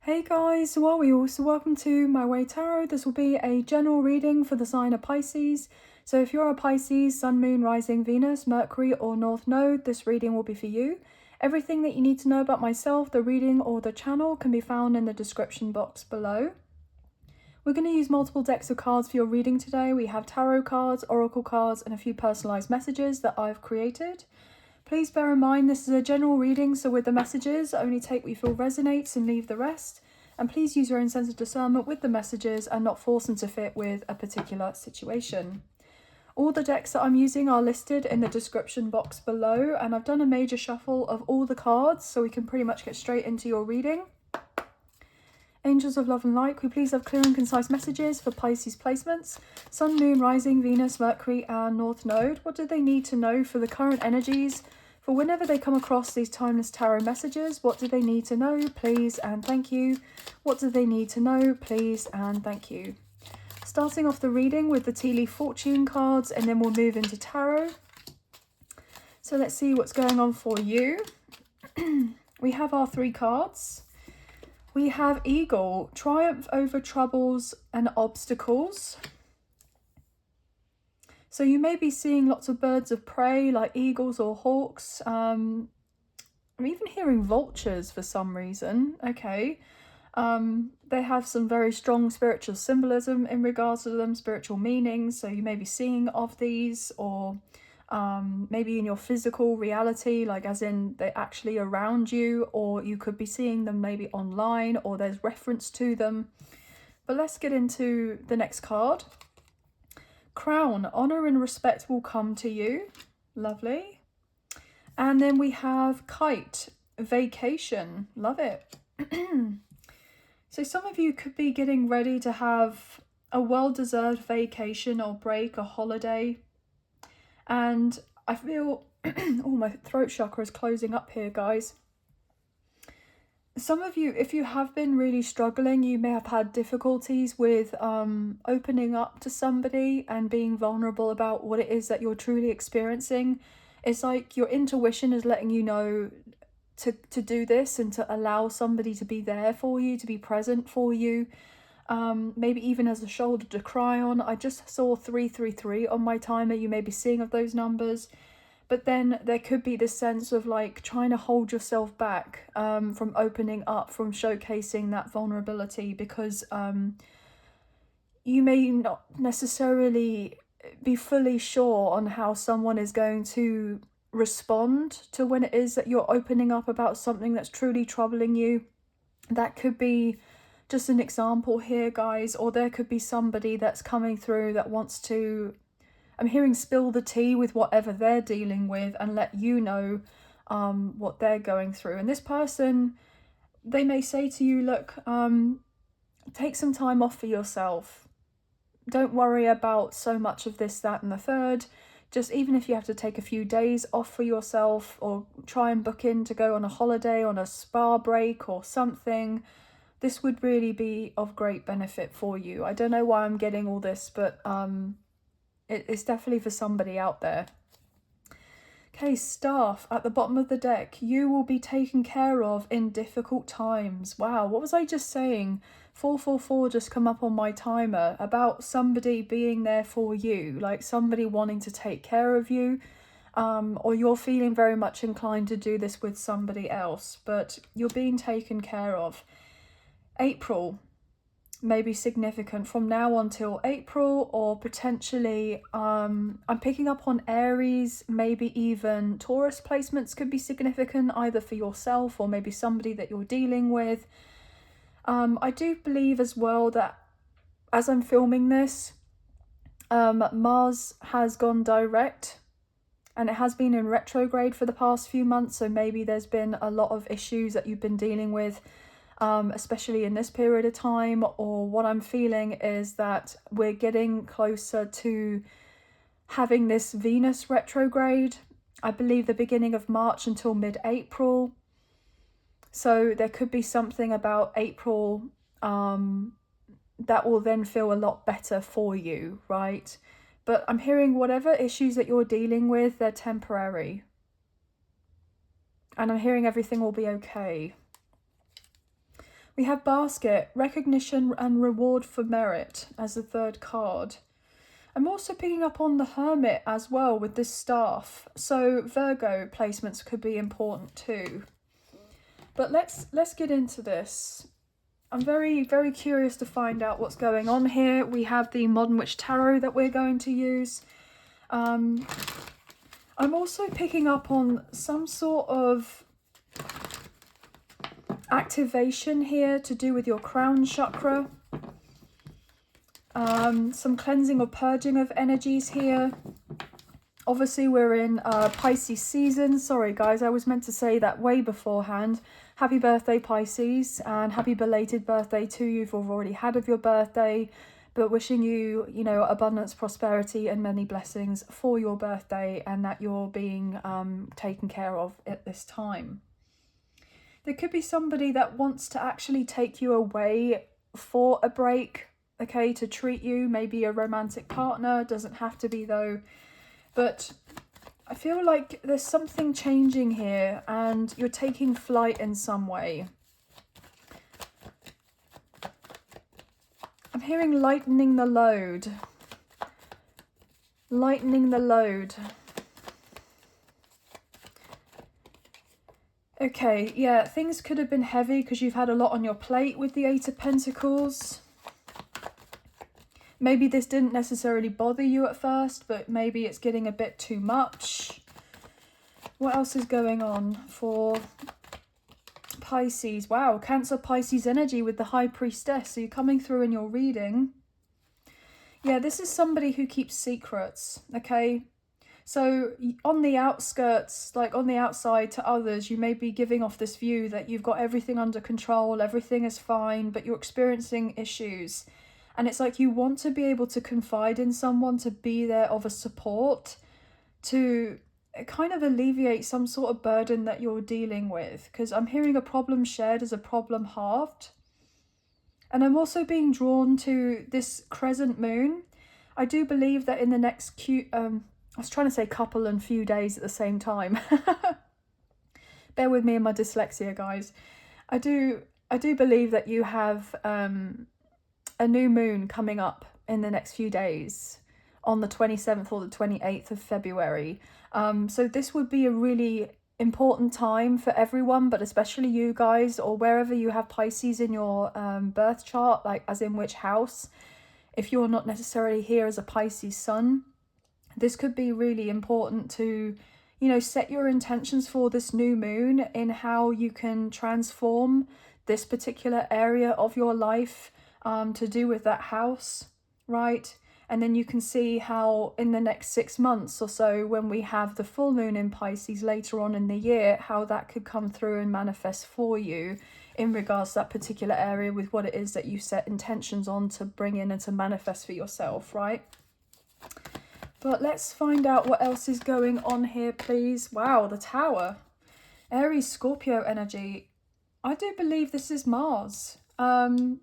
Hey guys, how are we all? So welcome to my way tarot. This will be a general reading for the sign of Pisces. So if you're a Pisces, Sun, Moon, Rising, Venus, Mercury or North Node, this reading will be for you. Everything that you need to know about myself, the reading or the channel can be found in the description box below. We're going to use multiple decks of cards for your reading today. We have tarot cards, oracle cards and a few personalized messages that I've created. Please bear in mind this is a general reading, so with the messages, only take what you feel resonates and leave the rest. And please use your own sense of discernment with the messages and not force them to fit with a particular situation. All the decks that I'm using are listed in the description box below, and I've done a major shuffle of all the cards so we can pretty much get straight into your reading. Angels of love and light, could we please have clear and concise messages for Pisces placements? Sun, Moon, Rising, Venus, Mercury and North Node. What do they need to know for the current energies? For whenever they come across these timeless tarot messages, what do they need to know? Please and thank you. What do they need to know? Please and thank you. Starting off the reading with the tea leaf fortune cards, and then we'll move into tarot. So let's see what's going on for you. We have our three cards. We have Eagle, triumph over troubles and obstacles. So you may be seeing lots of birds of prey like eagles or hawks. I'm even hearing vultures for some reason. Okay. They have some very strong spiritual symbolism in regards to them, spiritual meanings. So you may be seeing of these, or maybe in your physical reality, like as in they're actually around you, or you could be seeing them maybe online or there's reference to them. But let's get into the next card. Crown, honor and respect will come to you. Lovely. And then we have Kite, vacation. Love it. So some of you could be getting ready to have a well-deserved vacation or break, a holiday. And I feel, oh, my throat chakra is closing up here, guys. Some of you, if you have been really struggling, you may have had difficulties with opening up to somebody and being vulnerable about what it is that you're truly experiencing. It's like your intuition is letting you know to do this and to allow somebody to be there for you, to be present for you. Maybe even as a shoulder to cry on. I just saw 333 on my timer. You may be seeing of those numbers, but then there could be this sense of like trying to hold yourself back from opening up, from showcasing that vulnerability, because you may not necessarily be fully sure on how someone is going to respond to when it is that you're opening up about something that's truly troubling you. That could be just an example here, guys, or there could be somebody that's coming through that wants to, I'm hearing, spill the tea with whatever they're dealing with and let you know what they're going through. And this person, they may say to you, look, take some time off for yourself. Don't worry about so much of this, that and the third. Just even if you have to take a few days off for yourself, or try and book in to go on a holiday, on a spa break or something, this would really be of great benefit for you. I don't know why I'm getting all this, but it's definitely for somebody out there. Okay, Staff at the bottom of the deck. You will be taken care of in difficult times. Wow, what was I just saying? 444 just come up on my timer about somebody being there for you, like somebody wanting to take care of you, or you're feeling very much inclined to do this with somebody else, but you're being taken care of. April may be significant from now until April, or potentially I'm picking up on Aries, maybe even Taurus placements could be significant, either for yourself or maybe somebody that you're dealing with. I do believe as well that as I'm filming this, Mars has gone direct, and it has been in retrograde for the past few months, so maybe there's been a lot of issues that you've been dealing with, especially in this period of time. Or what I'm feeling is that we're getting closer to having this Venus retrograde, I believe the beginning of March until mid-April. So there could be something about April that will then feel a lot better for you, right? But I'm hearing whatever issues that you're dealing with, they're temporary. And I'm hearing everything will be okay. We have basket, recognition and reward for merit as the third card. I'm also picking up on the hermit as well with this staff. So Virgo placements could be important too. But let's get into this. I'm very, very curious to find out what's going on here. We have the Modern Witch Tarot that we're going to use. I'm also picking up on some sort of activation here to do with your crown chakra. Some cleansing or purging of energies here. Obviously, we're in Pisces season. Sorry, guys, I was meant to say that way beforehand. Happy birthday, Pisces, and happy belated birthday to you if you've already had of your birthday. But wishing you, you know, abundance, prosperity, and many blessings for your birthday, and that you're being taken care of at this time. There could be somebody that wants to actually take you away for a break, okay, to treat you. Maybe a romantic partner, doesn't have to be though. But I feel like there's something changing here and you're taking flight in some way. I'm hearing lightening the load. Lightening the load. Okay, yeah, things could have been heavy because you've had a lot on your plate with the Eight of Pentacles. Maybe this didn't necessarily bother you at first, but maybe it's getting a bit too much. What else is going on for Pisces? Wow, Cancer Pisces energy with the High Priestess. So you're coming through in your reading. Yeah, this is somebody who keeps secrets, okay? So on the outskirts, like on the outside to others, you may be giving off this view that you've got everything under control, everything is fine, but you're experiencing issues. And it's like you want to be able to confide in someone, to be there of a support, to kind of alleviate some sort of burden that you're dealing with. Because I'm hearing a problem shared as a problem halved. And I'm also being drawn to this crescent moon. I do believe that in the next I was trying to say couple and few days at the same time. Bear with me and my dyslexia, guys. I do believe that you have a new moon coming up in the next few days on the 27th or the 28th of February. So this would be a really important time for everyone, but especially you guys, or wherever you have Pisces in your birth chart, like as in which house. If you're not necessarily here as a Pisces sun, this could be really important to, you know, set your intentions for this new moon in how you can transform this particular area of your life to do with that house, right? And then you can see how in the next 6 months or so, when we have the full moon in Pisces later on in the year, how that could come through and manifest for you in regards to that particular area with what it is that you set intentions on to bring in and to manifest for yourself, right? But let's find out what else is going on here, please. Wow, the Tower. Aries, Scorpio energy. I do believe this is Mars. And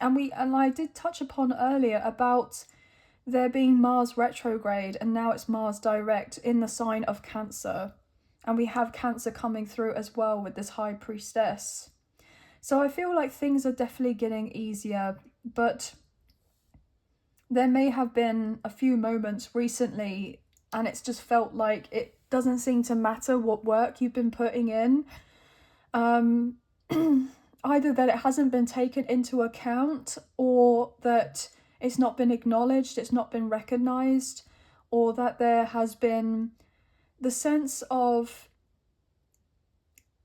I did touch upon earlier about there being Mars retrograde, and now it's Mars direct in the sign of Cancer. And we have Cancer coming through as well with this High Priestess. So I feel like things are definitely getting easier, but there may have been a few moments recently and it's just felt like it doesn't seem to matter what work you've been putting in. Either that it hasn't been taken into account, or that it's not been acknowledged, it's not been recognized, or that there has been the sense of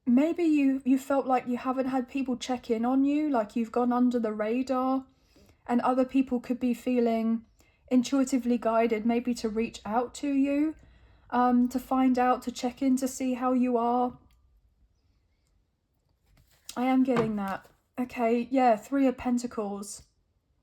maybe you felt like you haven't had people check in on you, like you've gone under the radar, and other people could be feeling intuitively guided maybe to reach out to you, to find out, to check in, to see how you are. I am getting that. Okay, yeah, Three of Pentacles.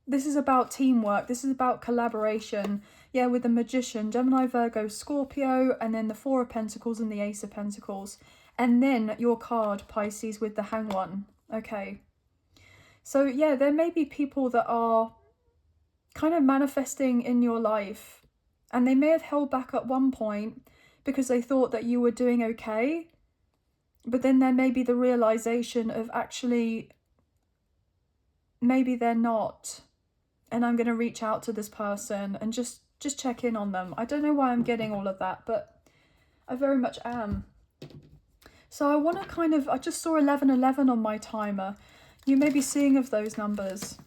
This is about teamwork. This is about collaboration. Yeah, with the Magician, Gemini, Virgo, Scorpio, and then the Four of Pentacles and the Ace of Pentacles. And then your card, Pisces, with the Hanged One. Okay. So, yeah, there may be people that are kind of manifesting in your life. And they may have held back at one point because they thought that you were doing okay. But then there may be the realization of actually maybe they're not, and I'm going to reach out to this person and just check in on them. I don't know why I'm getting all of that, but I very much am. So I want to kind of, I just saw 1111 on my timer. You may be seeing of those numbers.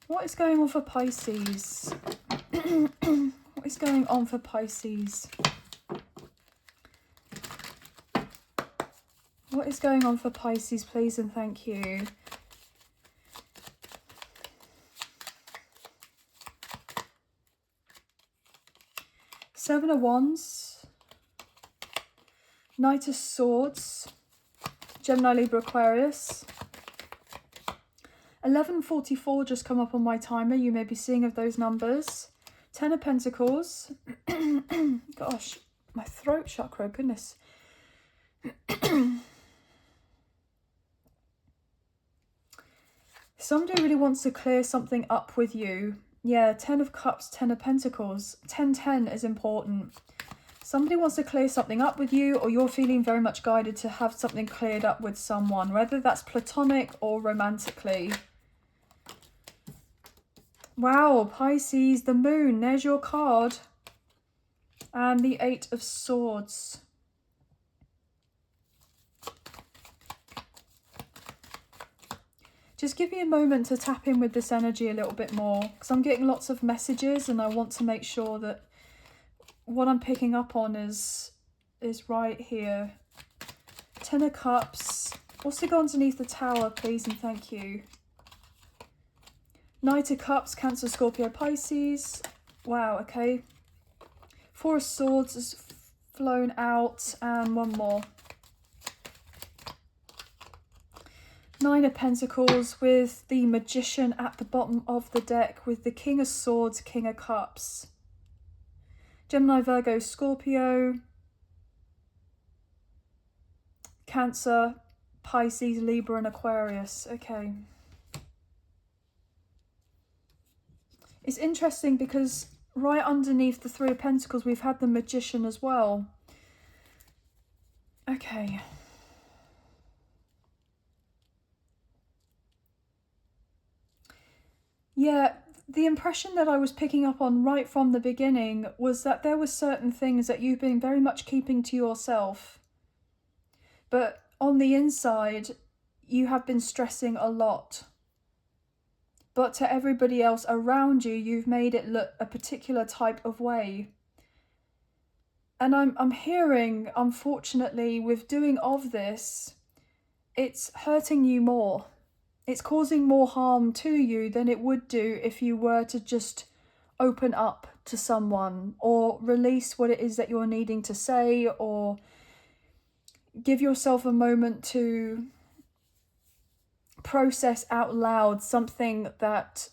What is going on for Pisces? What is going on for Pisces? What is going on for Pisces, please and thank you? Seven of Wands, Knight of Swords, Gemini, Libra, Aquarius. 11:44 just come up on my timer. You may be seeing of those numbers. Ten of Pentacles. Gosh, my throat chakra, goodness. Somebody really wants to clear something up with you. Yeah, 10 of Cups, 10 of Pentacles. 10-10 is important. Somebody wants to clear something up with you, or you're feeling very much guided to have something cleared up with someone, whether that's platonic or romantically. Wow, Pisces, the Moon, there's your card. And the Eight of Swords. Just give me a moment to tap in with this energy a little bit more, because I'm getting lots of messages and I want to make sure that what I'm picking up on is right here. Ten of Cups. What's to go underneath the Tower, please and thank you? Knight of Cups, Cancer, Scorpio, Pisces. Wow, okay. Four of Swords has flown out, and one more. Nine of Pentacles with the Magician at the bottom of the deck with the King of Swords, King of Cups. Gemini, Virgo, Scorpio, Cancer, Pisces, Libra and Aquarius. Okay. It's interesting because right underneath the Three of Pentacles we've had the Magician as well. Okay. Yeah, the impression that I was picking up on right from the beginning was that there were certain things that you've been very much keeping to yourself. But on the inside, you have been stressing a lot. But to everybody else around you, you've made it look a particular type of way. And I'm hearing, unfortunately, with doing of this, it's hurting you more. It's causing more harm to you than it would do if you were to just open up to someone or release what it is that you're needing to say, or give yourself a moment to process out loud something that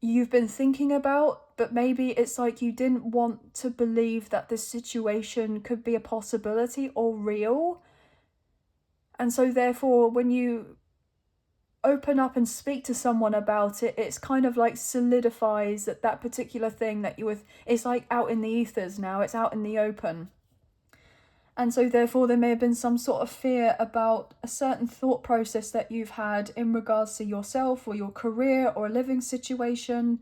you've been thinking about, but maybe it's like you didn't want to believe that this situation could be a possibility or real. And so therefore, when you open up and speak to someone about it, it's kind of like solidifies that particular thing that you were, it's like out in the ethers now, it's out in the open. And so therefore there may have been some sort of fear about a certain thought process that you've had in regards to yourself or your career or a living situation,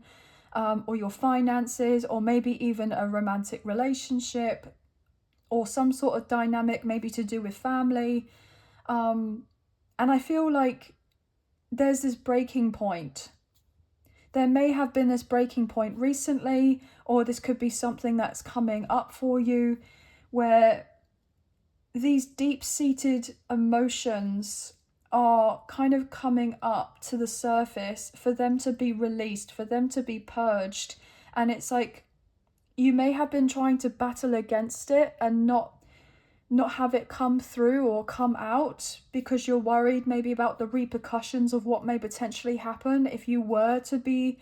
or your finances, or maybe even a romantic relationship or some sort of dynamic maybe to do with family. And I feel like there's this breaking point. There may have been this breaking point recently, or this could be something that's coming up for you, where these deep-seated emotions are kind of coming up to the surface for them to be released, for them to be purged. And it's like you may have been trying to battle against it and not have it come through or come out because you're worried maybe about the repercussions of what may potentially happen if you were to be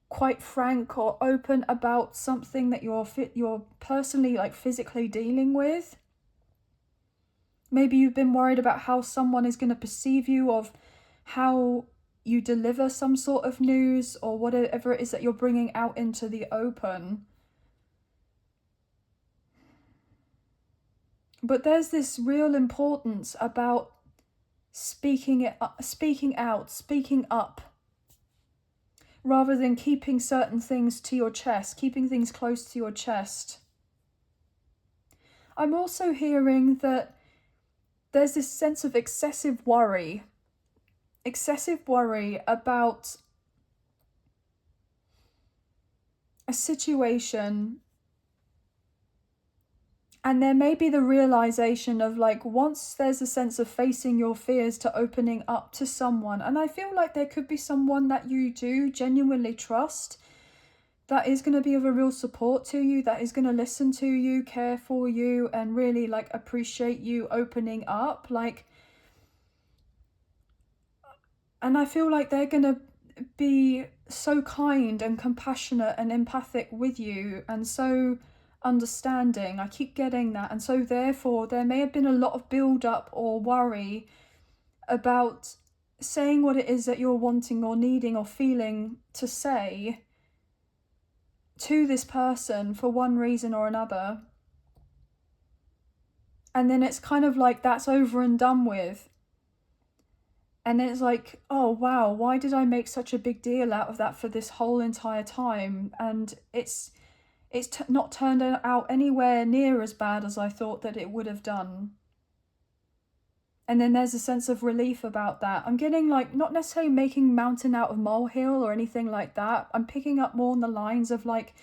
quite frank or open about something that you're personally, like, physically dealing with. Maybe you've been worried about how someone is going to perceive you, of how you deliver some sort of news or whatever it is that you're bringing out into the open. But there's this real importance about speaking out, speaking up, rather than keeping certain things to your chest, keeping things close to your chest. I'm also hearing that there's this sense of excessive worry about a situation. And there may be the realization of like, once there's a sense of facing your fears to opening up to someone, and I feel like there could be someone that you do genuinely trust that is going to be of a real support to you, that is going to listen to you, care for you, and really like appreciate you opening up. Like, and I feel like they're going to be so kind and compassionate and empathic with you, and so understanding. I keep getting that. And so therefore there may have been a lot of build up or worry about saying what it is that you're wanting or needing or feeling to say to this person for one reason or another. And then it's kind of like that's over and done with. And then it's like, oh wow, why did I make such a big deal out of that for this whole entire time? And it's not turned out anywhere near as bad as I thought that it would have done. And then there's a sense of relief about that. I'm getting like, not necessarily making mountain out of molehill or anything like that. I'm picking up more on the lines of like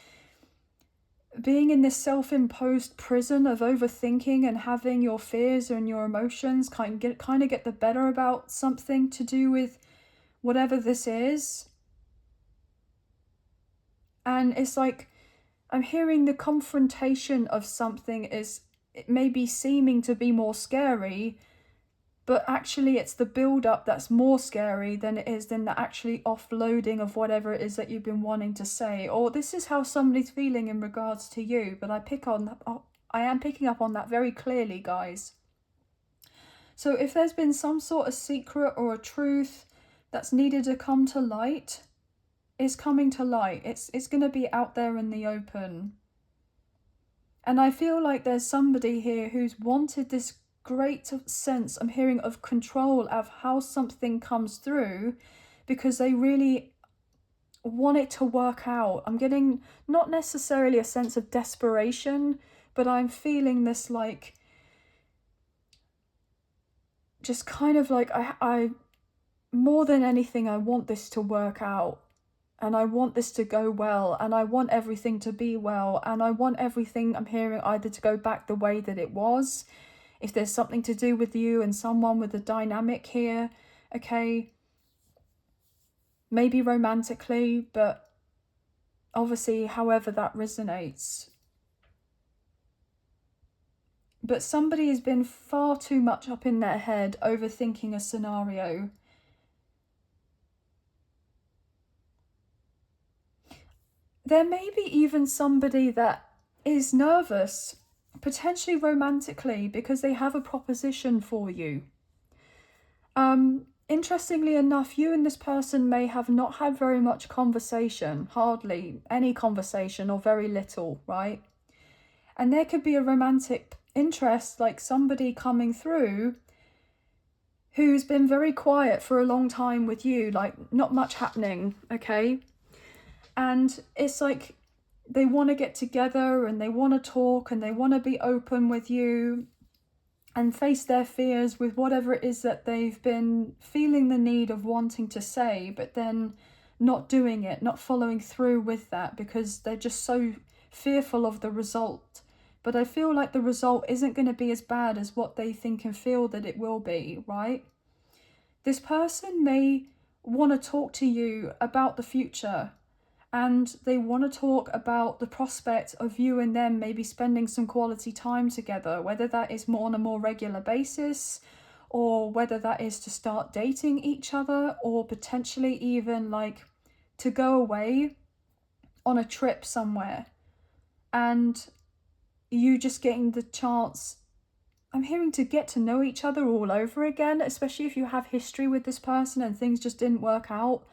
being in this self-imposed prison of overthinking and having your fears and your emotions kind of get the better about something to do with whatever this is. And it's like, I'm hearing the confrontation of something is, it may be seeming to be more scary, but actually it's the build-up that's more scary than it is than the actually offloading of whatever it is that you've been wanting to say. Or this is how somebody's feeling in regards to you, but I am picking up on that very clearly, guys. So if there's been some sort of secret or a truth that's needed to come to light, it's coming to light. It's going to be out there in the open. And I feel like there's somebody here who's wanted this great sense, I'm hearing, of control of how something comes through, because they really want it to work out. I'm getting not necessarily a sense of desperation, but I'm feeling this like, just kind of like, I more than anything, I want this to work out. And I want this to go well, and I want everything to be well, and I want everything, I'm hearing, either to go back the way that it was. If there's something to do with you and someone with a dynamic here, okay, maybe romantically, but obviously however that resonates. But somebody has been far too much up in their head overthinking a scenario. There may be even somebody that is nervous, potentially romantically, because they have a proposition for you. Interestingly enough, you and this person may have not had very much conversation, hardly any conversation or very little, right? And there could be a romantic interest, like somebody coming through who's been very quiet for a long time with you, like not much happening, okay? And it's like they want to get together and they want to talk and they want to be open with you and face their fears with whatever it is that they've been feeling the need of wanting to say, but then not doing it, not following through with that because they're just so fearful of the result. But I feel like the result isn't going to be as bad as what they think and feel that it will be, right? This person may want to talk to you about the future, and they want to talk about the prospect of you and them maybe spending some quality time together, whether that is more on a more regular basis, or whether that is to start dating each other, or potentially even like to go away on a trip somewhere. And you just getting the chance, I'm hearing, to get to know each other all over again, especially if you have history with this person and things just didn't work out.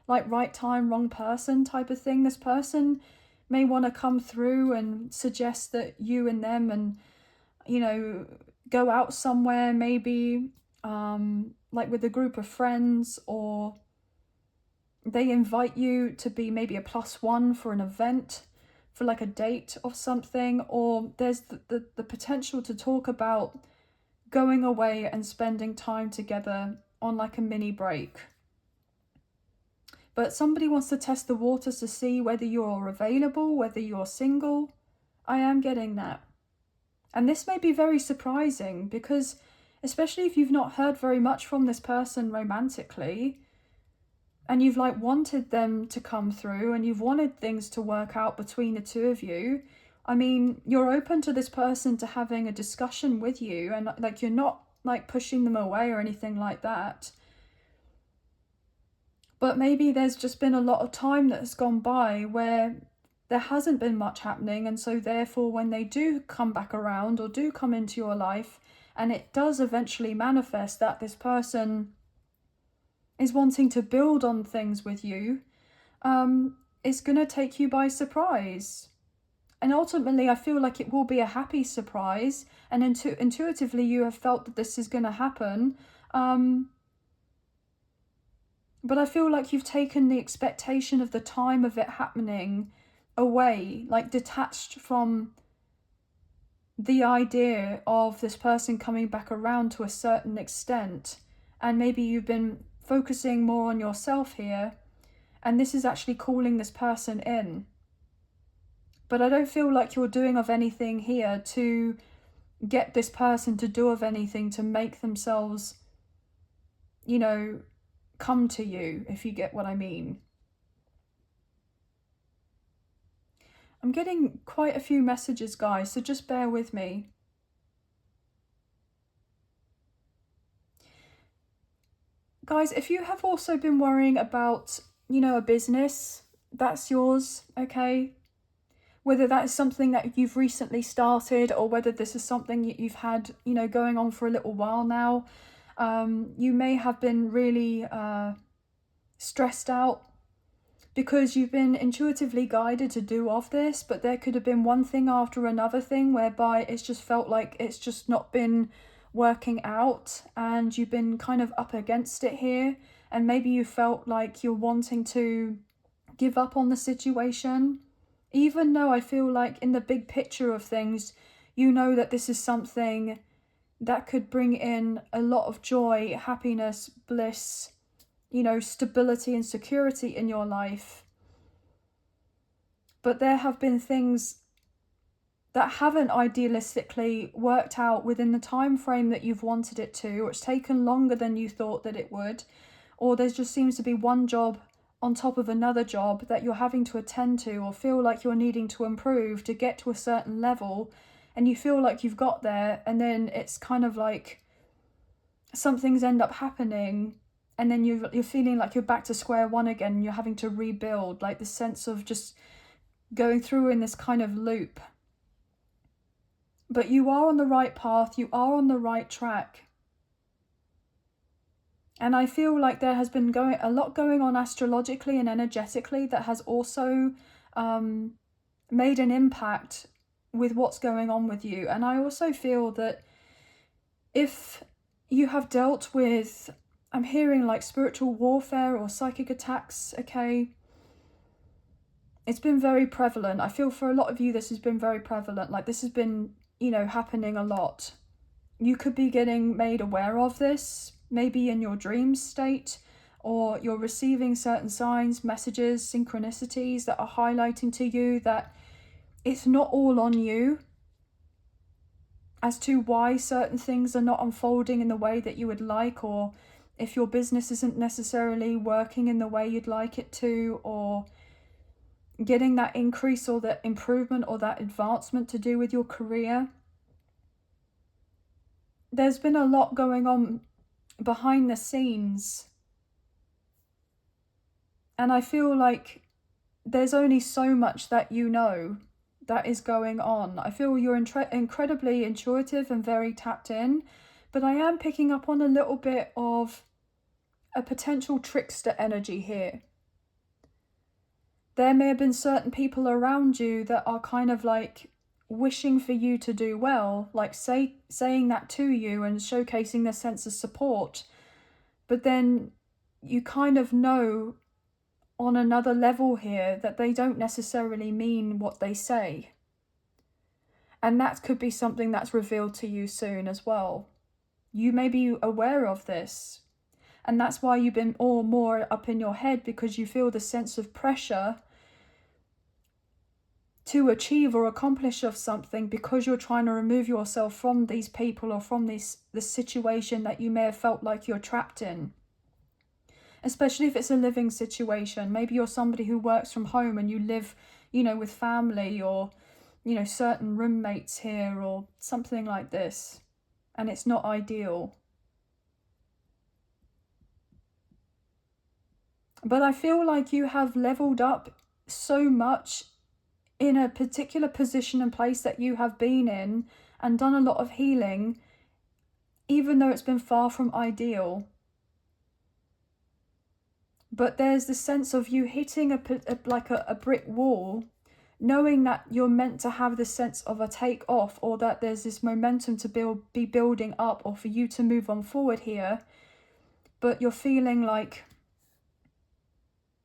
Like right time, wrong person type of thing. This person may want to come through and suggest that you and them and, you know, go out somewhere, maybe like with a group of friends, or they invite you to be maybe a +1 for an event, for like a date or something, or there's the potential to talk about going away and spending time together on like a mini break. But somebody wants to test the waters to see whether you're available, whether you're single. I am getting that. And this may be very surprising because, especially if you've not heard very much from this person romantically, and you've like wanted them to come through and you've wanted things to work out between the two of you, I mean, you're open to this person to having a discussion with you, and like you're not like pushing them away or anything like that. But maybe there's just been a lot of time that has gone by where there hasn't been much happening, and so therefore when they do come back around or do come into your life and it does eventually manifest that this person is wanting to build on things with you, it's going to take you by surprise. And ultimately, I feel like it will be a happy surprise, and intuitively you have felt that this is going to happen. But I feel like you've taken the expectation of the time of it happening away, like detached from the idea of this person coming back around to a certain extent. And maybe you've been focusing more on yourself here, and this is actually calling this person in. But I don't feel like you're doing of anything here to get this person to do of anything to make themselves, you know, come to you, if you get what I mean. I'm getting quite a few messages, guys, so just bear with me. Guys, if you have also been worrying about, you know, a business, that's yours, okay? Whether that is something that you've recently started or whether this is something you've had, you know, going on for a little while now, you may have been really stressed out because you've been intuitively guided to do of this, but there could have been one thing after another thing whereby it's just felt like it's just not been working out and you've been kind of up against it here, and maybe you felt like you're wanting to give up on the situation, even though I feel like in the big picture of things, you know that this is something that could bring in a lot of joy, happiness, bliss, you know, stability and security in your life. But there have been things that haven't idealistically worked out within the time frame that you've wanted it to, or it's taken longer than you thought that it would, or there just seems to be one job on top of another job that you're having to attend to or feel like you're needing to improve to get to a certain level, and you feel like you've got there, and then it's kind of like some things end up happening, and then you're feeling like you're back to square one again, and you're having to rebuild, like this sense of just going through in this kind of loop. But you are on the right path, you are on the right track. And I feel like there has been a lot going on astrologically and energetically that has also made an impact with what's going on with you. And I also feel that if you have dealt with, I'm hearing like spiritual warfare or psychic attacks, okay, it's been very prevalent. I feel for a lot of you this has been very prevalent. Like this has been, you know, happening a lot. You could be getting made aware of this, maybe in your dream state, or you're receiving certain signs, messages, synchronicities that are highlighting to you that it's not all on you as to why certain things are not unfolding in the way that you would like, or if your business isn't necessarily working in the way you'd like it to, or getting that increase or that improvement or that advancement to do with your career. There's been a lot going on behind the scenes, and I feel like there's only so much that you know that is going on. I feel you're incredibly intuitive and very tapped in, but I am picking up on a little bit of a potential trickster energy here. There may have been certain people around you that are kind of like wishing for you to do well, like saying that to you and showcasing their sense of support, but then you kind of know on another level here, that they don't necessarily mean what they say. And that could be something that's revealed to you soon as well. You may be aware of this. And that's why you've been all more up in your head, because you feel the sense of pressure to achieve or accomplish of something, because you're trying to remove yourself from these people or from this situation that you may have felt like you're trapped in. Especially if it's a living situation. Maybe you're somebody who works from home and you live, with family, or, certain roommates here or something like this. And it's not ideal. But I feel like you have leveled up so much in a particular position and place that you have been in, and done a lot of healing, even though it's been far from ideal. But there's the sense of you hitting a brick wall, knowing that you're meant to have this sense of a take off, or that there's this momentum to be building up, or for you to move on forward here. But you're feeling like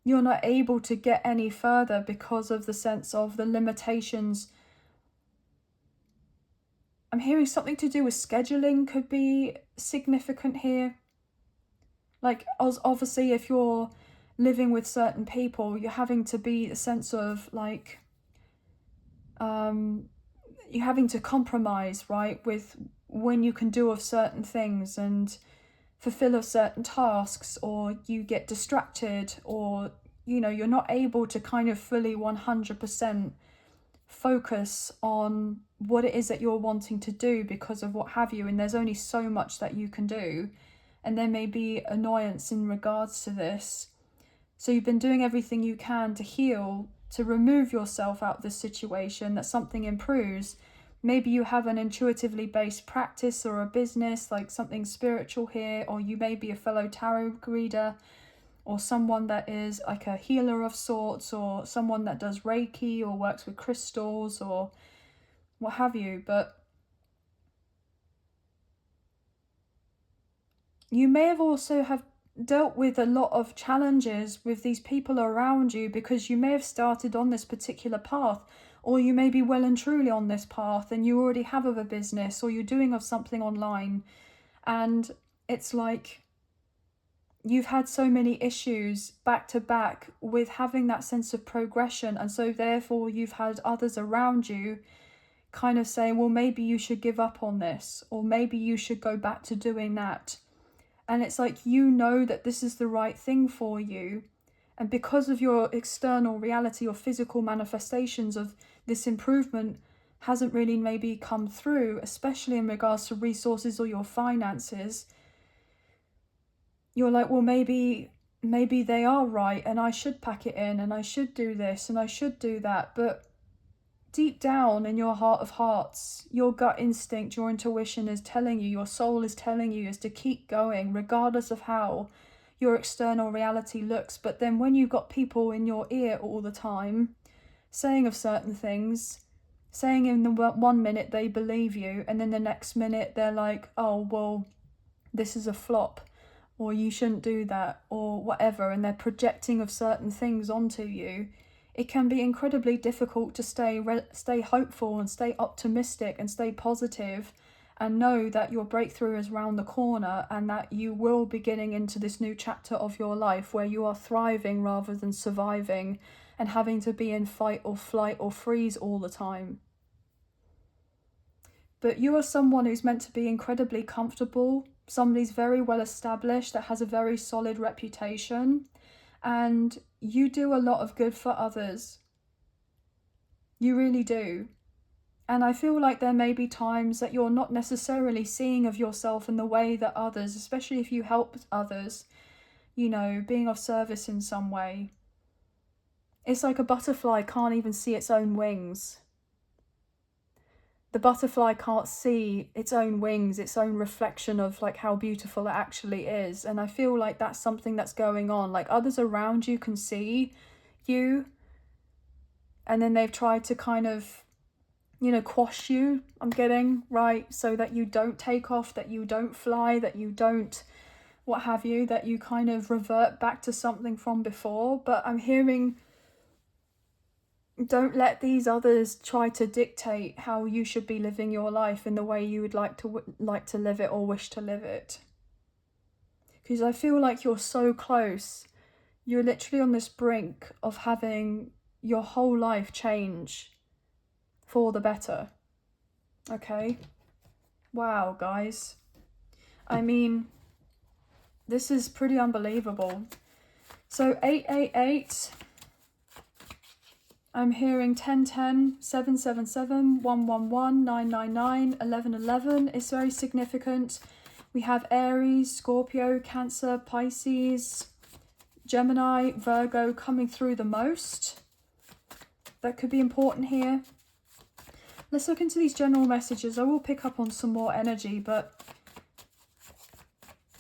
you're not able to get any further because of the sense of the limitations. I'm hearing something to do with scheduling could be significant here. Like, obviously, if you're living with certain people, you're having to be a sense of like, you're having to compromise, right, with when you can do of certain things and fulfill of certain tasks, or you get distracted, or you're not able to kind of fully 100% focus on what it is that you're wanting to do because of what have you, and there's only so much that you can do, and there may be annoyance in regards to this. So you've been doing everything you can to heal, to remove yourself out of this situation, that something improves. Maybe you have an intuitively based practice or a business, like something spiritual here, or you may be a fellow tarot reader, or someone that is like a healer of sorts, or someone that does Reiki or works with crystals or what have you. But you may have also have dealt with a lot of challenges with these people around you, because you may have started on this particular path, or you may be well and truly on this path and you already have a business, or you're doing of something online, and it's like you've had so many issues back to back with having that sense of progression, and so therefore you've had others around you kind of saying, well, maybe you should give up on this, or maybe you should go back to doing that. And it's like, that this is the right thing for you. And because of your external reality or physical manifestations of this improvement hasn't really maybe come through, especially in regards to resources or your finances, you're like, well, maybe they are right, and I should pack it in, and I should do this, and I should do that. But deep down in your heart of hearts, your gut instinct, your intuition is telling you, your soul is telling you, is to keep going regardless of how your external reality looks. But then when you've got people in your ear all the time saying of certain things, saying in the 1 minute they believe you, and then the next minute they're like, oh, well, this is a flop, or you shouldn't do that, or whatever, and they're projecting of certain things onto you, it can be incredibly difficult to stay hopeful and stay optimistic and stay positive, and know that your breakthrough is round the corner, and that you will be getting into this new chapter of your life where you are thriving rather than surviving and having to be in fight or flight or freeze all the time. But you are someone who's meant to be incredibly comfortable, somebody's very well established, that has a very solid reputation, and you do a lot of good for others. You really do. And I feel like there may be times that you're not necessarily seeing of yourself in the way that others, especially if you help others, being of service in some way. It's like a butterfly can't even see its own wings. The butterfly can't see its own wings, its own reflection of like how beautiful it actually is. And I feel like that's something that's going on. Like, others around you can see you, and then they've tried to kind of, quash you, I'm getting, right? So that you don't take off, that you don't fly, that you don't what have you, that you kind of revert back to something from before. But I'm hearing, don't let these others try to dictate how you should be living your life in the way you would like to live it or wish to live it. Because I feel like you're so close. You're literally on this brink of having your whole life change for the better. Okay? Wow, guys. I mean, this is pretty unbelievable. So 888, I'm hearing 1010, 777, 111, 999, 1111 is very significant. We have Aries, Scorpio, Cancer, Pisces, Gemini, Virgo coming through the most. That could be important here. Let's look into these general messages. I will pick up on some more energy, but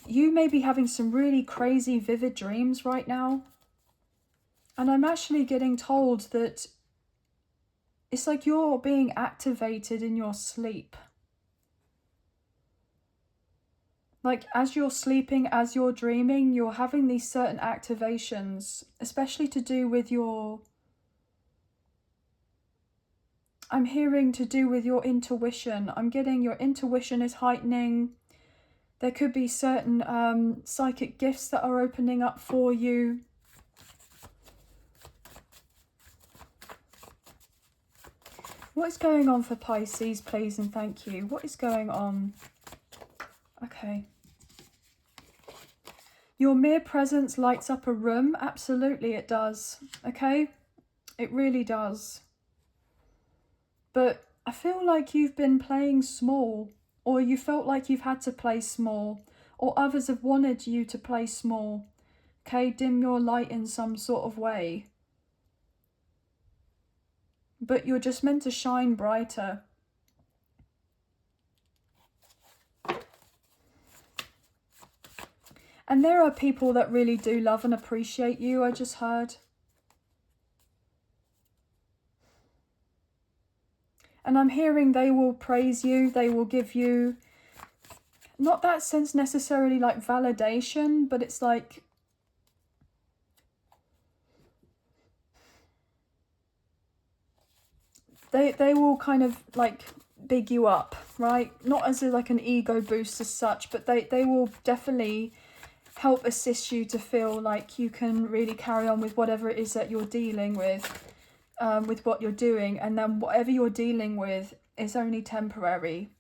you may be having some really crazy, vivid dreams right now. And I'm actually getting told that it's like you're being activated in your sleep. Like as you're sleeping, as you're dreaming, you're having these certain activations, especially to do with your... I'm hearing to do with your intuition. I'm getting your intuition is heightening. There could be certain psychic gifts that are opening up for you. What is going on for Pisces, please and thank you? What is going on? Okay. Your mere presence lights up a room. Absolutely it does. Okay? It really does. But I feel like you've been playing small, or you felt like you've had to play small, or others have wanted you to play small. Okay? Dim your light in some sort of way. But you're just meant to shine brighter. And there are people that really do love and appreciate you, I just heard. And I'm hearing they will praise you, they will give you, not that sense necessarily like validation, but it's like, they will kind of like big you up, right? Not as like an ego boost as such, but they will definitely help assist you to feel like you can really carry on with whatever it is that you're dealing with what you're doing, and then whatever you're dealing with is only temporary.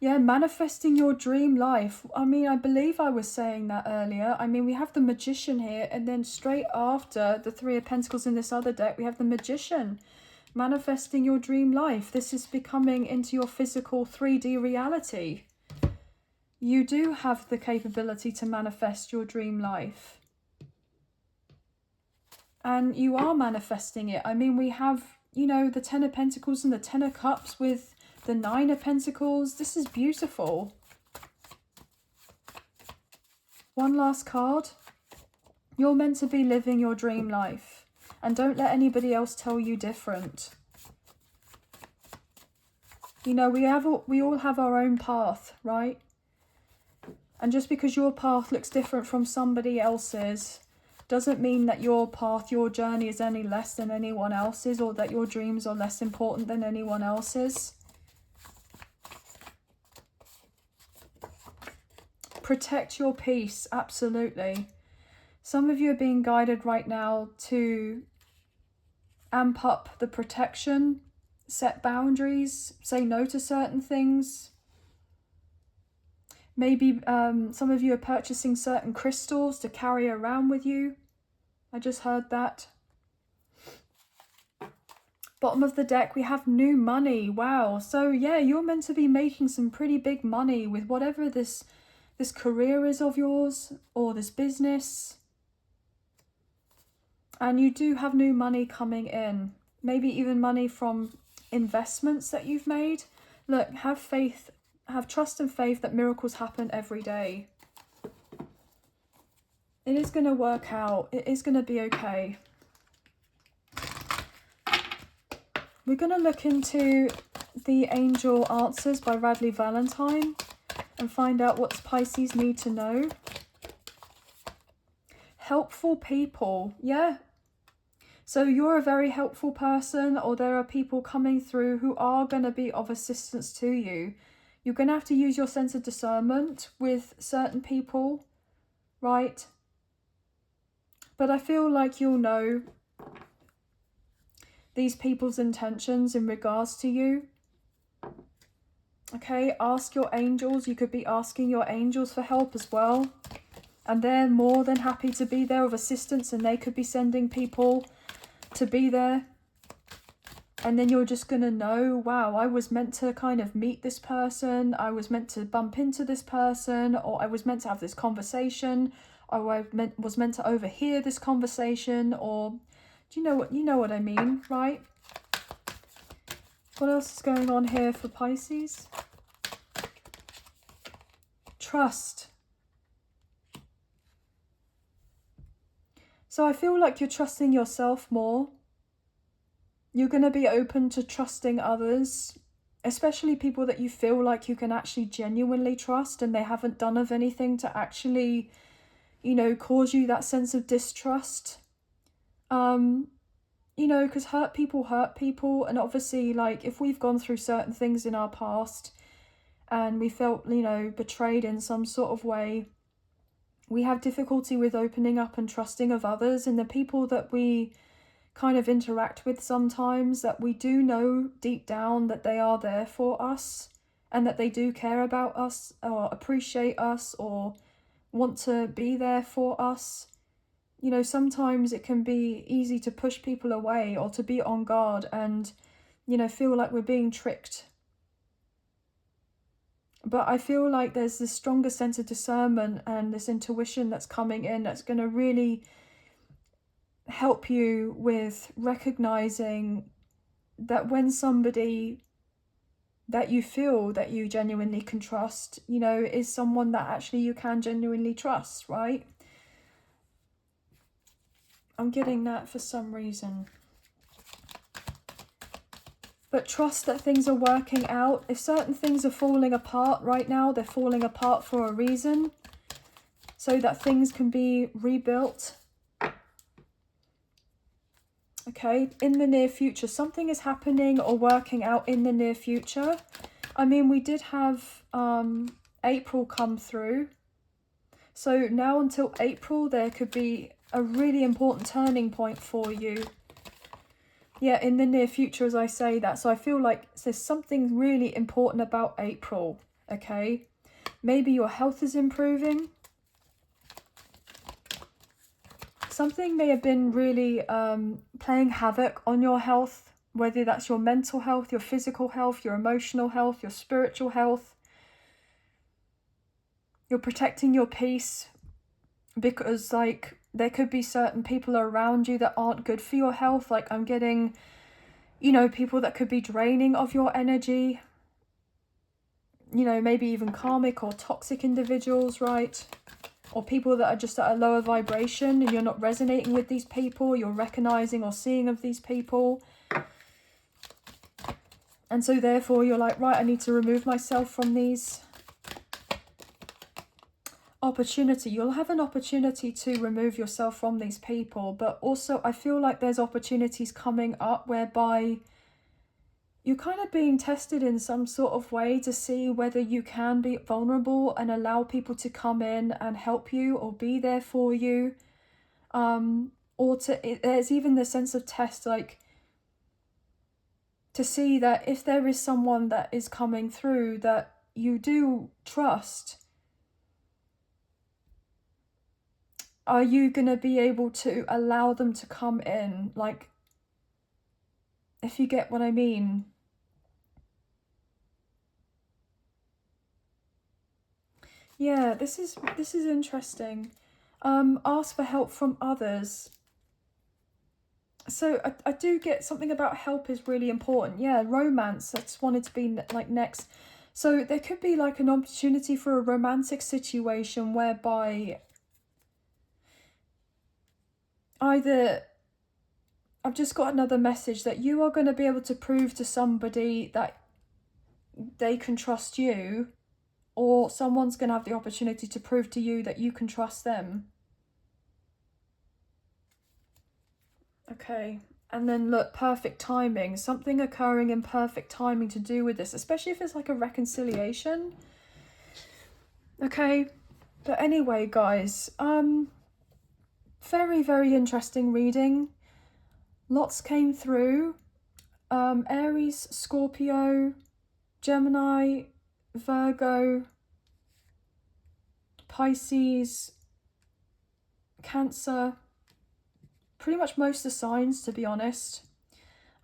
Yeah, manifesting your dream life. I mean, I believe I was saying that earlier. I mean, we have the Magician here, and then straight after the Three of Pentacles in this other deck, we have the Magician. Manifesting your dream life. This is becoming into your physical 3D reality. You do have the capability to manifest your dream life. And you are manifesting it. I mean, we have, you know, the Ten of Pentacles and the Ten of Cups with the Nine of Pentacles. This is beautiful. One last card. You're meant to be living your dream life. And don't let anybody else tell you different. You know, we all have our own path, right? And just because your path looks different from somebody else's doesn't mean that your path, your journey is any less than anyone else's, or that your dreams are less important than anyone else's. Protect your peace, absolutely. Some of you are being guided right now to amp up the protection, set boundaries, say no to certain things. Maybe some of you are purchasing certain crystals to carry around with you. I just heard that. Bottom of the deck, we have new money. Wow. So yeah, you're meant to be making some pretty big money with whatever this career is of yours, or this business. And you do have new money coming in. Maybe even money from investments that you've made. Look, have faith. Have trust and faith that miracles happen every day. It is going to work out. It is going to be okay. We're going to look into the Angel Answers by Radley Valentine. and find out what Pisces need to know. Helpful people, yeah. So you're a very helpful person, or there are people coming through who are going to be of assistance to you. You're going to have to use your sense of discernment with certain people, right? But I feel like you'll know these people's intentions in regards to you. Okay, ask your angels. You could be asking your angels for help as well. And they're more than happy to be there of assistance, and they could be sending people to be there. And then you're just going to know, wow, I was meant to kind of meet this person. I was meant to bump into this person, or I was meant to have this conversation, or I was meant to overhear this conversation, or do you know what I mean, right? What else is going on here for Pisces? Trust. So I feel like you're trusting yourself more. You're going to be open to trusting others, especially people that you feel like you can actually genuinely trust and they haven't done of anything to actually, you know, cause you that sense of distrust. You know, because hurt people, and obviously, like, if we've gone through certain things in our past and we felt, you know, betrayed in some sort of way, we have difficulty with opening up and trusting of others, and the people that we kind of interact with sometimes, that we do know deep down that they are there for us and that they do care about us or appreciate us or want to be there for us. You know, sometimes it can be easy to push people away or to be on guard and, you know, feel like we're being tricked. But I feel like there's this stronger sense of discernment and this intuition that's coming in that's going to really help you with recognizing that when somebody that you feel that you genuinely can trust, you know, is someone that actually you can genuinely trust, right? I'm getting that for some reason. But trust that things are working out. If certain things are falling apart right now, they're falling apart for a reason, so that things can be rebuilt. Okay, in the near future, something is happening or working out in the near future. I mean, we did have April come through. So now until April, there could be a really important turning point for you. Yeah, in the near future, as I say that. So I feel like there's something really important about April, okay? Maybe your health is improving. Something may have been really playing havoc on your health, whether that's your mental health, your physical health, your emotional health, your spiritual health. You're protecting your peace because, like, there could be certain people around you that aren't good for your health. Like, I'm getting, you know, people that could be draining of your energy. You know, maybe even karmic or toxic individuals, right? Or people that are just at a lower vibration and you're not resonating with these people, you're recognizing or seeing of these people. And so therefore you're like, right, I need to remove myself from these. Opportunity. You'll have an opportunity to remove yourself from these people, but also I feel like there's opportunities coming up whereby you're kind of being tested in some sort of way to see whether you can be vulnerable and allow people to come in and help you or be there for you. There's even the sense of test, like, to see that if there is someone that is coming through that you do trust, are you going to be able to allow them to come in? Like, if you get what I mean. Yeah, this is interesting. Ask for help from others. So I do get something about help is really important. Yeah, romance, that's wanted to be like next. So there could be like an opportunity for a romantic situation whereby either, I've just got another message that you are going to be able to prove to somebody that they can trust you, or someone's going to have the opportunity to prove to you that you can trust them. Okay, and then look, perfect timing. Something occurring in perfect timing to do with this, especially if it's like a reconciliation. Okay, but anyway, guys, very, very interesting reading. Lots came through. Aries, Scorpio, Gemini, Virgo, Pisces, Cancer, pretty much most of the signs, to be honest.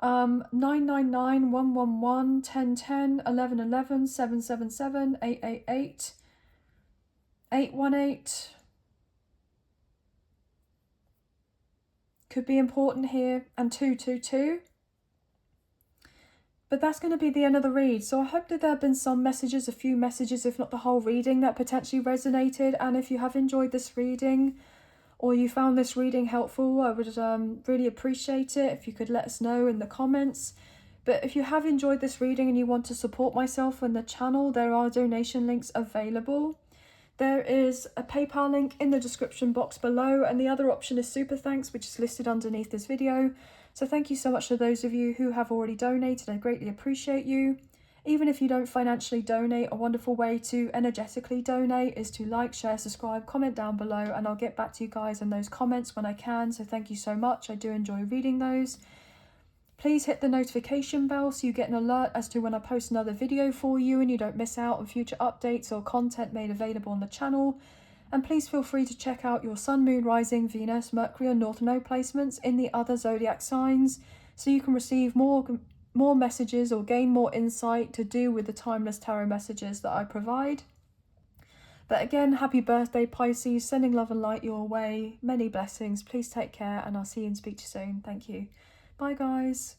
999, 111, 1010, 1111, 777, 888, 818. Could be important here, and 222. But that's going to be the end of the read. So I hope that there have been some messages, a few messages, if not the whole reading, that potentially resonated. And if you have enjoyed this reading, or you found this reading helpful, I would really appreciate it if you could let us know in the comments. But if you have enjoyed this reading and you want to support myself and the channel, there are donation links available. There is a PayPal link in the description box below, and the other option is Super Thanks, which is listed underneath this video. So thank you so much to those of you who have already donated. I greatly appreciate you. Even if you don't financially donate, a wonderful way to energetically donate is to like, share, subscribe, comment down below, and I'll get back to you guys in those comments when I can. So thank you so much. I do enjoy reading those. Please hit the notification bell so you get an alert as to when I post another video for you and you don't miss out on future updates or content made available on the channel. And please feel free to check out your Sun, Moon, Rising, Venus, Mercury and North Node placements in the other zodiac signs so you can receive more messages or gain more insight to do with the timeless tarot messages that I provide. But again, happy birthday Pisces, sending love and light your way, many blessings. Please take care and I'll see you and speak to you soon. Thank you. Bye guys.